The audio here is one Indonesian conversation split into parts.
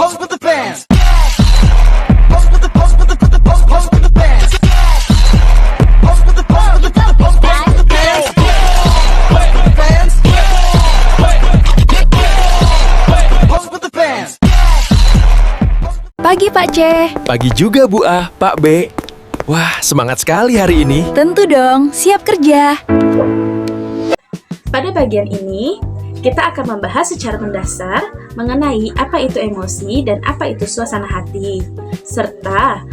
Pagi Pak C. Pagi juga Bu A, Pak B. Wah, semangat sekali hari ini. Tentu dong, siap kerja. Pada bagian ini, kita akan membahas secara mendasar mengenai apa itu emosi dan apa itu suasana hati, serta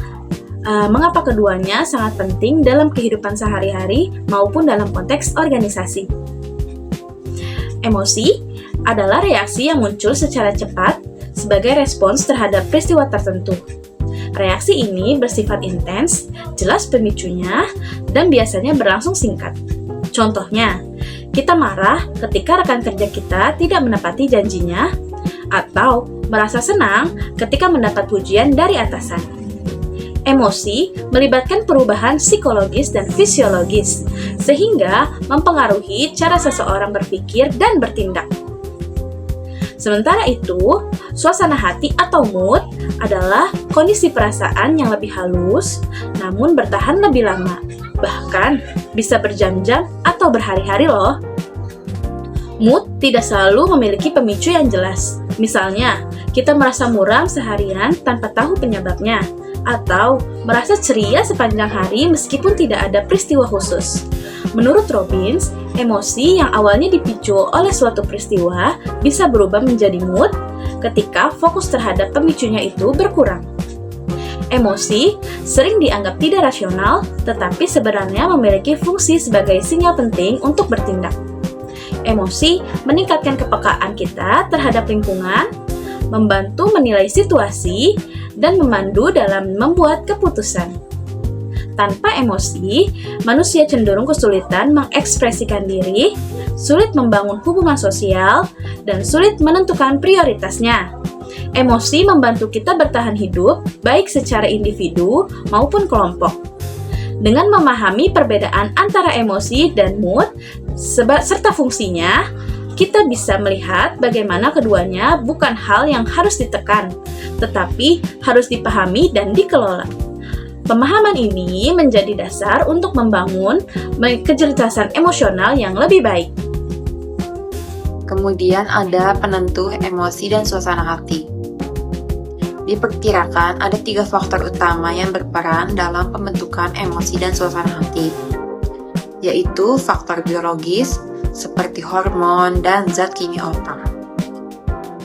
mengapa keduanya sangat penting dalam kehidupan sehari-hari maupun dalam konteks organisasi. Emosi adalah reaksi yang muncul secara cepat sebagai respons terhadap peristiwa tertentu. Reaksi ini bersifat intens, jelas pemicunya, dan biasanya berlangsung singkat. Contohnya, kita marah ketika rekan kerja kita tidak menepati janjinya, atau merasa senang ketika mendapat pujian dari atasan. Emosi melibatkan perubahan psikologis dan fisiologis, sehingga mempengaruhi cara seseorang berpikir dan bertindak. Sementara itu, suasana hati atau mood adalah kondisi perasaan yang lebih halus, namun bertahan lebih lama, bahkan bisa berjam-jam atau berhari-hari loh. Mood tidak selalu memiliki pemicu yang jelas. Misalnya, kita merasa muram seharian tanpa tahu penyebabnya, atau merasa ceria sepanjang hari meskipun tidak ada peristiwa khusus. Menurut Robbins, emosi yang awalnya dipicu oleh suatu peristiwa bisa berubah menjadi mood ketika fokus terhadap pemicunya itu berkurang. Emosi sering dianggap tidak rasional, tetapi sebenarnya memiliki fungsi sebagai sinyal penting untuk bertindak. Emosi meningkatkan kepekaan kita terhadap lingkungan, membantu menilai situasi, dan memandu dalam membuat keputusan. Tanpa emosi, manusia cenderung kesulitan mengekspresikan diri, sulit membangun hubungan sosial, dan sulit menentukan prioritasnya. Emosi membantu kita bertahan hidup, baik secara individu maupun kelompok. Dengan memahami perbedaan antara emosi dan mood, serta fungsinya, kita bisa melihat bagaimana keduanya bukan hal yang harus ditekan, tetapi harus dipahami dan dikelola. Pemahaman ini menjadi dasar untuk membangun kecerdasan emosional yang lebih baik. Kemudian ada penentu emosi dan suasana hati. Diperkirakan ada 3 faktor utama yang berperan dalam pembentukan emosi dan suasana hati, yaitu faktor biologis, seperti hormon dan zat kimia otak.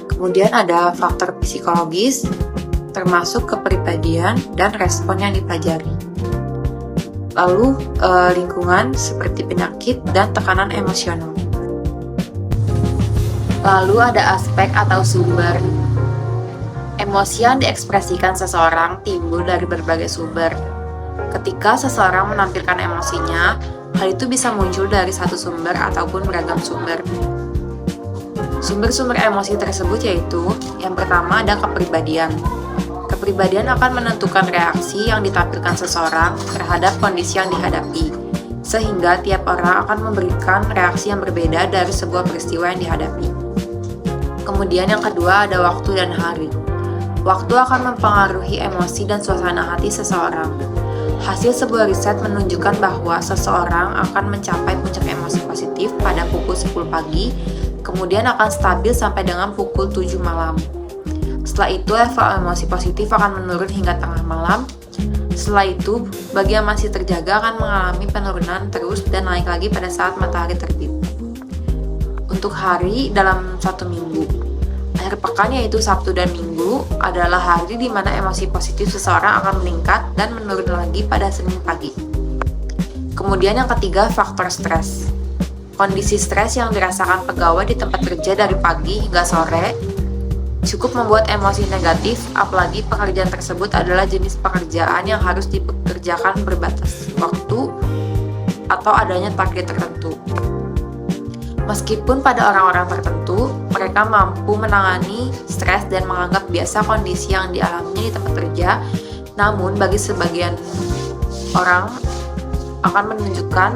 Kemudian ada faktor psikologis, termasuk kepribadian dan respon yang dipelajari. Lalu lingkungan seperti penyakit dan tekanan emosional. Lalu ada aspek atau sumber. Emosi yang diekspresikan seseorang timbul dari berbagai sumber. Ketika seseorang menampilkan emosinya, hal itu bisa muncul dari satu sumber ataupun beragam sumber. Sumber-sumber emosi tersebut yaitu, yang pertama ada kepribadian. Kepribadian akan menentukan reaksi yang ditampilkan seseorang terhadap kondisi yang dihadapi, sehingga tiap orang akan memberikan reaksi yang berbeda dari sebuah peristiwa yang dihadapi. Kemudian yang kedua ada waktu dan hari. Waktu akan mempengaruhi emosi dan suasana hati seseorang. Hasil sebuah riset menunjukkan bahwa seseorang akan mencapai puncak emosi positif pada pukul 10 pagi, kemudian akan stabil sampai dengan pukul 7 malam. Setelah itu, level emosi positif akan menurun hingga tengah malam. Setelah itu, bagi yang masih terjaga akan mengalami penurunan terus dan naik lagi pada saat matahari terbit. Untuk hari dalam satu minggu, akhir pekan yaitu Sabtu dan Minggu adalah hari di mana emosi positif seseorang akan meningkat dan menurun lagi pada Senin pagi. Kemudian yang ketiga, faktor stres. Kondisi stres yang dirasakan pegawai di tempat kerja dari pagi hingga sore cukup membuat emosi negatif, apalagi pekerjaan tersebut adalah jenis pekerjaan yang harus dikerjakan berbatas waktu atau adanya target tertentu. Meskipun pada orang-orang tertentu, mereka mampu menangani stres dan menganggap biasa kondisi yang dialaminya di tempat kerja, namun bagi sebagian orang akan menunjukkan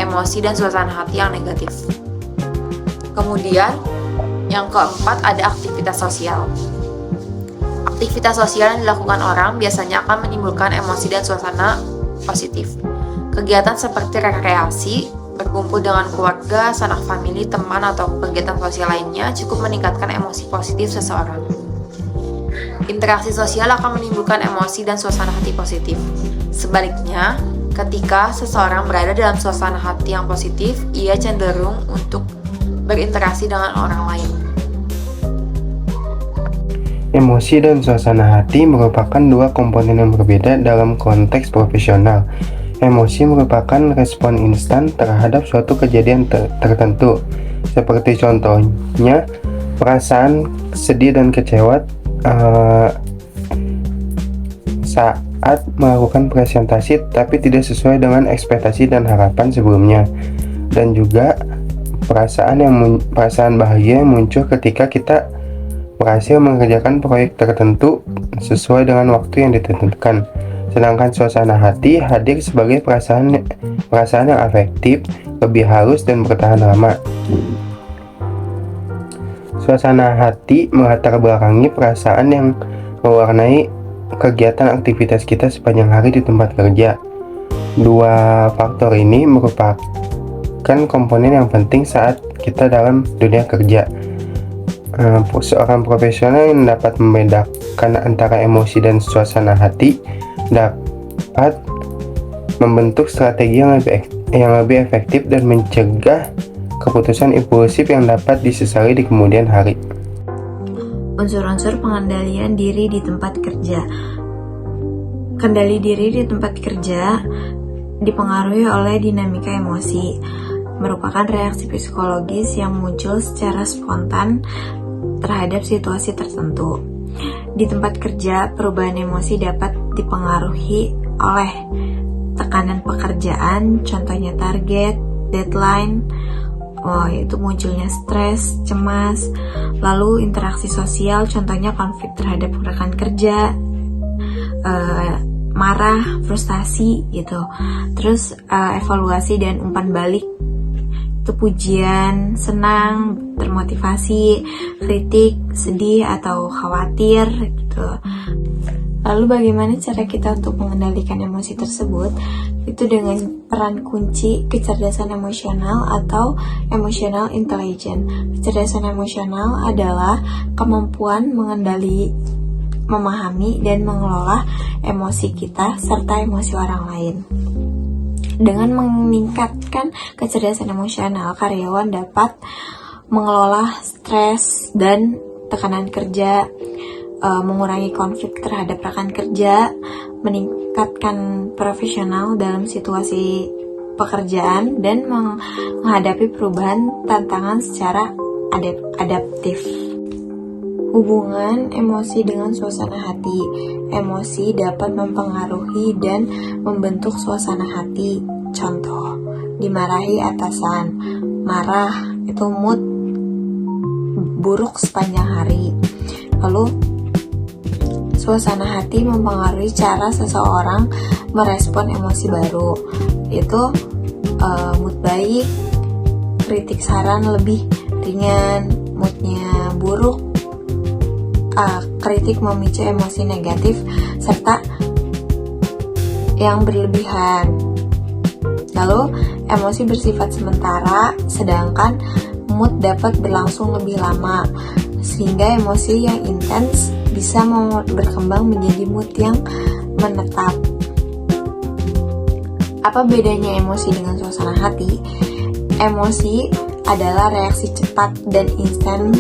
emosi dan suasana hati yang negatif. Kemudian, yang keempat ada aktivitas sosial. Aktivitas sosial yang dilakukan orang biasanya akan menimbulkan emosi dan suasana positif. Kegiatan seperti rekreasi, berkumpul dengan keluarga, sanak famili, teman, atau kegiatan sosial lainnya cukup meningkatkan emosi positif seseorang. Interaksi sosial akan menimbulkan emosi dan suasana hati positif. Sebaliknya, ketika seseorang berada dalam suasana hati yang positif, ia cenderung untuk berinteraksi dengan orang lain. Emosi dan suasana hati merupakan dua komponen yang berbeda dalam konteks profesional. Emosi merupakan respon instan terhadap suatu kejadian tertentu, seperti contohnya perasaan sedih dan kecewa saat melakukan presentasi tapi tidak sesuai dengan ekspektasi dan harapan sebelumnya, dan juga perasaan bahagia yang muncul ketika kita berhasil mengerjakan proyek tertentu sesuai dengan waktu yang ditentukan. Sedangkan suasana hati hadir sebagai perasaan yang afektif, lebih halus dan bertahan lama. Suasana hati melatar belakangi perasaan yang mewarnai kegiatan aktivitas kita sepanjang hari di tempat kerja. Dua faktor ini merupakan komponen yang penting saat kita dalam dunia kerja. Seorang profesional yang dapat membedakan antara emosi dan suasana hati dapat membentuk strategi yang lebih efektif dan mencegah keputusan impulsif yang dapat disesali di kemudian hari. Unsur-unsur pengendalian diri di tempat kerja. Kendali diri di tempat kerja dipengaruhi oleh dinamika emosi, merupakan reaksi psikologis yang muncul secara spontan terhadap situasi tertentu. Di tempat kerja, perubahan emosi dapat dipengaruhi oleh tekanan pekerjaan, contohnya target, deadline, yaitu munculnya stres, cemas, lalu interaksi sosial, contohnya konflik terhadap rekan kerja, marah, frustasi gitu. Terus evaluasi dan umpan balik, itu pujian, senang, termotivasi, kritik, sedih atau khawatir gitu. Lalu bagaimana cara kita untuk mengendalikan emosi tersebut? Itu dengan peran kunci kecerdasan emosional atau emotional intelligence. Kecerdasan emosional adalah kemampuan memahami dan mengelola emosi kita serta emosi orang lain. Dengan meningkatkan kecerdasan emosional, karyawan dapat mengelola stres dan tekanan kerja, mengurangi konflik terhadap rekan kerja, meningkatkan profesional dalam situasi pekerjaan, dan menghadapi perubahan tantangan secara adaptif. Hubungan emosi dengan suasana hati. Emosi dapat mempengaruhi dan membentuk suasana hati. Contoh, dimarahi atasan, marah itu mood buruk sepanjang hari. Lalu suasana hati mempengaruhi cara seseorang merespon emosi baru. Itu mood baik, kritik saran lebih ringan, moodnya buruk, kritik memicu emosi negatif, serta yang berlebihan. Lalu, emosi bersifat sementara, sedangkan mood dapat berlangsung lebih lama, sehingga emosi yang intens bisa berkembang menjadi mood yang menetap. Apa bedanya emosi dengan suasana hati? Emosi adalah reaksi cepat dan instan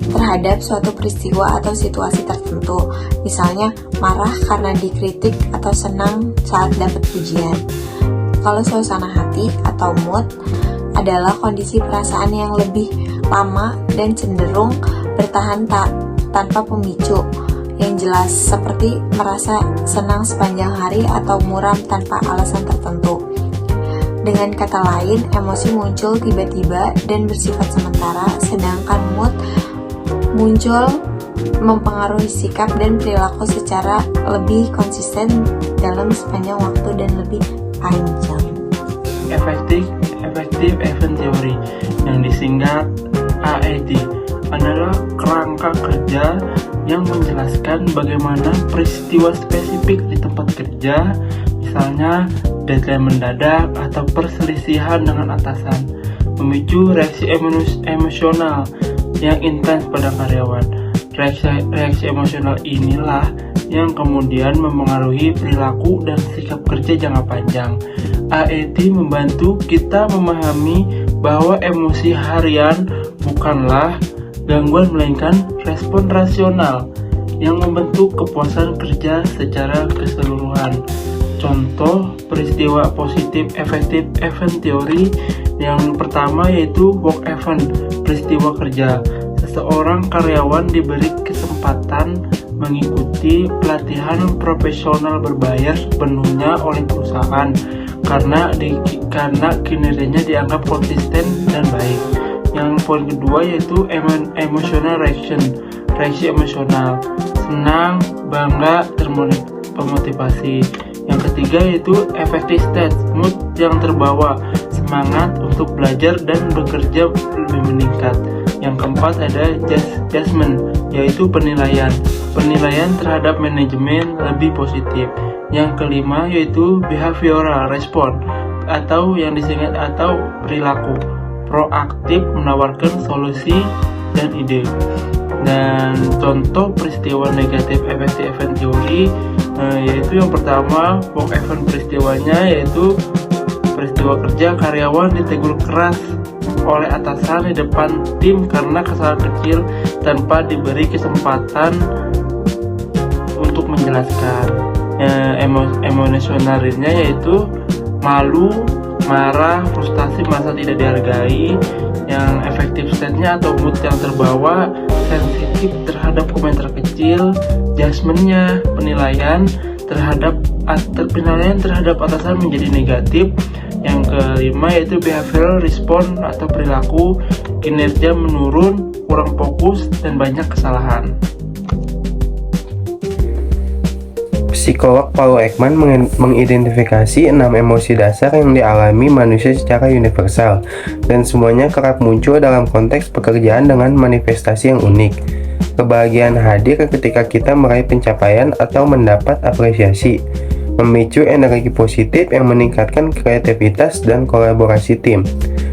terhadap suatu peristiwa atau situasi tertentu, misalnya marah karena dikritik atau senang saat dapat pujian. Kalau suasana hati atau mood adalah kondisi perasaan yang lebih lama dan cenderung bertahan tanpa pemicu yang jelas, seperti merasa senang sepanjang hari atau muram tanpa alasan tertentu. Dengan kata lain, emosi muncul tiba-tiba dan bersifat sementara, sedangkan mood muncul mempengaruhi sikap dan perilaku secara lebih konsisten dalam sepanjang waktu dan lebih panjang. Effective Event Theory yang disingkat AET adalah kerangka kerja yang menjelaskan bagaimana peristiwa spesifik di tempat kerja, misalnya deadline mendadak atau perselisihan dengan atasan, memicu reaksi emosional yang intens pada karyawan. Reaksi emosional inilah yang kemudian mempengaruhi perilaku dan sikap kerja jangka panjang. AET membantu kita memahami bahwa emosi harian bukanlah gangguan melainkan respon rasional yang membentuk kepuasan kerja secara keseluruhan. Contoh peristiwa positif efektif event teori yang pertama yaitu work event, peristiwa kerja. Seseorang karyawan diberi kesempatan mengikuti pelatihan profesional berbayar sepenuhnya oleh perusahaan karena kinerjanya dianggap konsisten dan baik. Yang poin kedua yaitu emotional reaction, reaksi emosional, senang, bangga, termotivasi. Yang ketiga yaitu affective state, mood yang terbawa, semangat untuk belajar dan bekerja lebih meningkat. Yang keempat ada judgment, yaitu penilaian terhadap manajemen lebih positif. Yang kelima yaitu behavioral response, atau yang disingkat atau perilaku proaktif menawarkan solusi dan ide. Dan contoh peristiwa negatif efektif event teori yaitu yang pertama work event, peristiwanya yaitu peristiwa kerja karyawan ditegur keras oleh atasan di depan tim karena kesalahan kecil tanpa diberi kesempatan untuk menjelaskan. Emosionalnya yaitu malu, marah, frustasi, merasa tidak dihargai. Yang efektif state-nya atau mood yang terbawa, sensitif terhadap komentar kecil. Judgment-nya, penilaian terhadap atasan menjadi negatif. Yang kelima yaitu behavioral response atau perilaku, kinerja menurun, kurang fokus, dan banyak kesalahan. Psikolog Paul Ekman mengidentifikasi 6 emosi dasar yang dialami manusia secara universal dan semuanya kerap muncul dalam konteks pekerjaan dengan manifestasi yang unik. Kebahagiaan hadir ketika kita meraih pencapaian atau mendapat apresiasi, memicu energi positif yang meningkatkan kreativitas dan kolaborasi tim.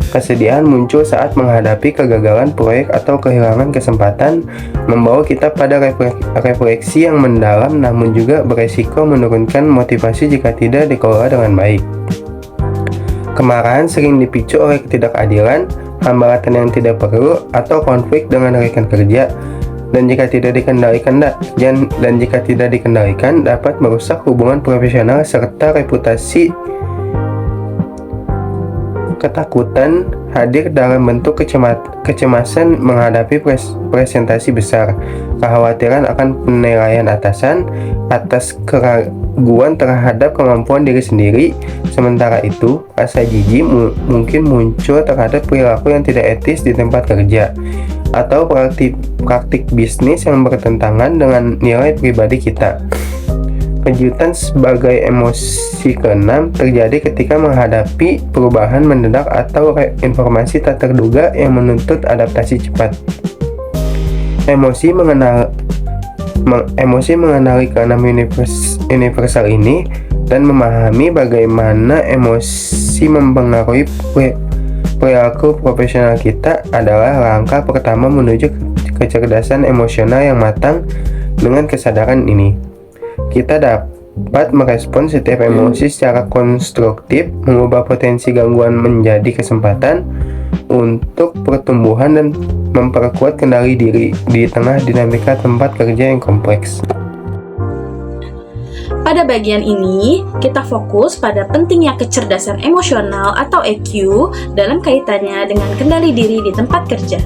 Kesedihan muncul saat menghadapi kegagalan proyek atau kehilangan kesempatan, membawa kita pada refleksi yang mendalam namun juga beresiko menurunkan motivasi jika tidak dikelola dengan baik. Kemarahan sering dipicu oleh ketidakadilan, hambatan yang tidak perlu, atau konflik dengan rekan kerja. Dan jika tidak dikendalikan dapat merusak hubungan profesional serta reputasi. Ketakutan hadir dalam bentuk kecemasan menghadapi presentasi besar, kekhawatiran akan penilaian atasan, atas keraguan terhadap kemampuan diri sendiri. Sementara itu, rasa jijik mungkin muncul terhadap perilaku yang tidak etis di tempat kerja atau praktik bisnis yang bertentangan dengan nilai pribadi kita. Kejutan sebagai emosi keenam terjadi ketika menghadapi perubahan mendadak atau informasi tak terduga yang menuntut adaptasi cepat. Emosi mengenali keenam universal ini dan memahami bagaimana emosi mempengaruhi perilaku profesional kita adalah langkah pertama menuju kecerdasan emosional yang matang. Dengan kesadaran ini, kita dapat merespon setiap emosi secara konstruktif, mengubah potensi gangguan menjadi kesempatan untuk pertumbuhan dan memperkuat kendali diri di tengah dinamika tempat kerja yang kompleks. Pada bagian ini, kita fokus pada pentingnya kecerdasan emosional atau EQ dalam kaitannya dengan kendali diri di tempat kerja.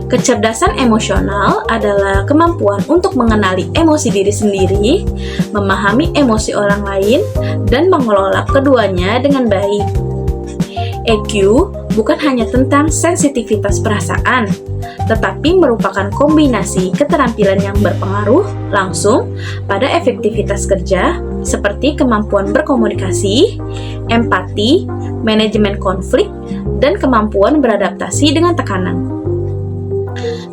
Kecerdasan emosional adalah kemampuan untuk mengenali emosi diri sendiri, memahami emosi orang lain, dan mengelola keduanya dengan baik. EQ bukan hanya tentang sensitivitas perasaan, tetapi merupakan kombinasi keterampilan yang berpengaruh langsung pada efektivitas kerja, seperti kemampuan berkomunikasi, empati, manajemen konflik, dan kemampuan beradaptasi dengan tekanan.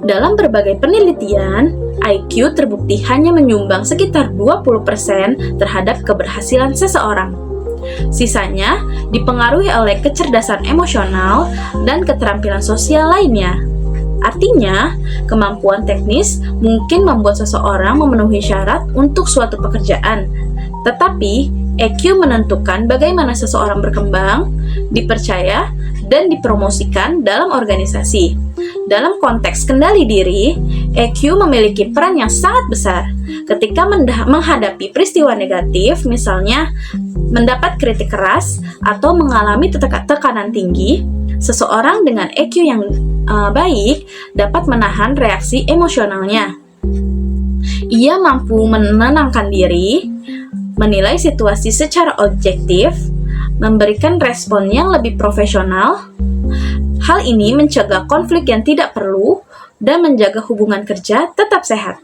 Dalam berbagai penelitian, IQ terbukti hanya menyumbang sekitar 20% terhadap keberhasilan seseorang. Sisanya dipengaruhi oleh kecerdasan emosional dan keterampilan sosial lainnya. Artinya, kemampuan teknis mungkin membuat seseorang memenuhi syarat untuk suatu pekerjaan, tetapi EQ menentukan bagaimana seseorang berkembang, dipercaya, dan dipromosikan dalam organisasi. Dalam konteks kendali diri, EQ memiliki peran yang sangat besar ketika menghadapi peristiwa negatif, misalnya mendapat kritik keras atau mengalami tekanan tinggi. Seseorang dengan EQ yang baik dapat menahan reaksi emosionalnya. Ia mampu menenangkan diri, menilai situasi secara objektif, memberikan respon yang lebih profesional. Hal ini mencegah konflik yang tidak perlu dan menjaga hubungan kerja tetap sehat.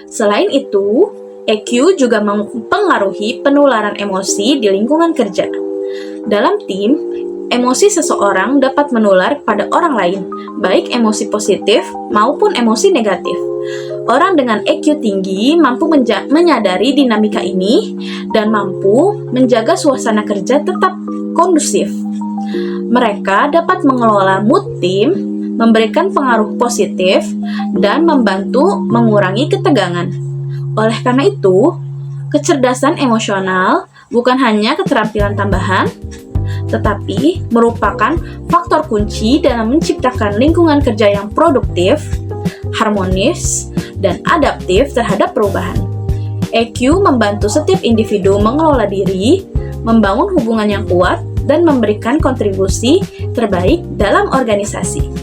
Selain itu, EQ juga mempengaruhi penularan emosi di lingkungan kerja. Dalam tim, emosi seseorang dapat menular pada orang lain, baik emosi positif maupun emosi negatif. Orang dengan EQ tinggi mampu menyadari dinamika ini dan mampu menjaga suasana kerja tetap kondusif. Mereka dapat mengelola mood tim, memberikan pengaruh positif, dan membantu mengurangi ketegangan. Oleh karena itu, kecerdasan emosional bukan hanya keterampilan tambahan, tetapi merupakan faktor kunci dalam menciptakan lingkungan kerja yang produktif, harmonis, dan adaptif terhadap perubahan. EQ membantu setiap individu mengelola diri, membangun hubungan yang kuat, dan memberikan kontribusi terbaik dalam organisasi.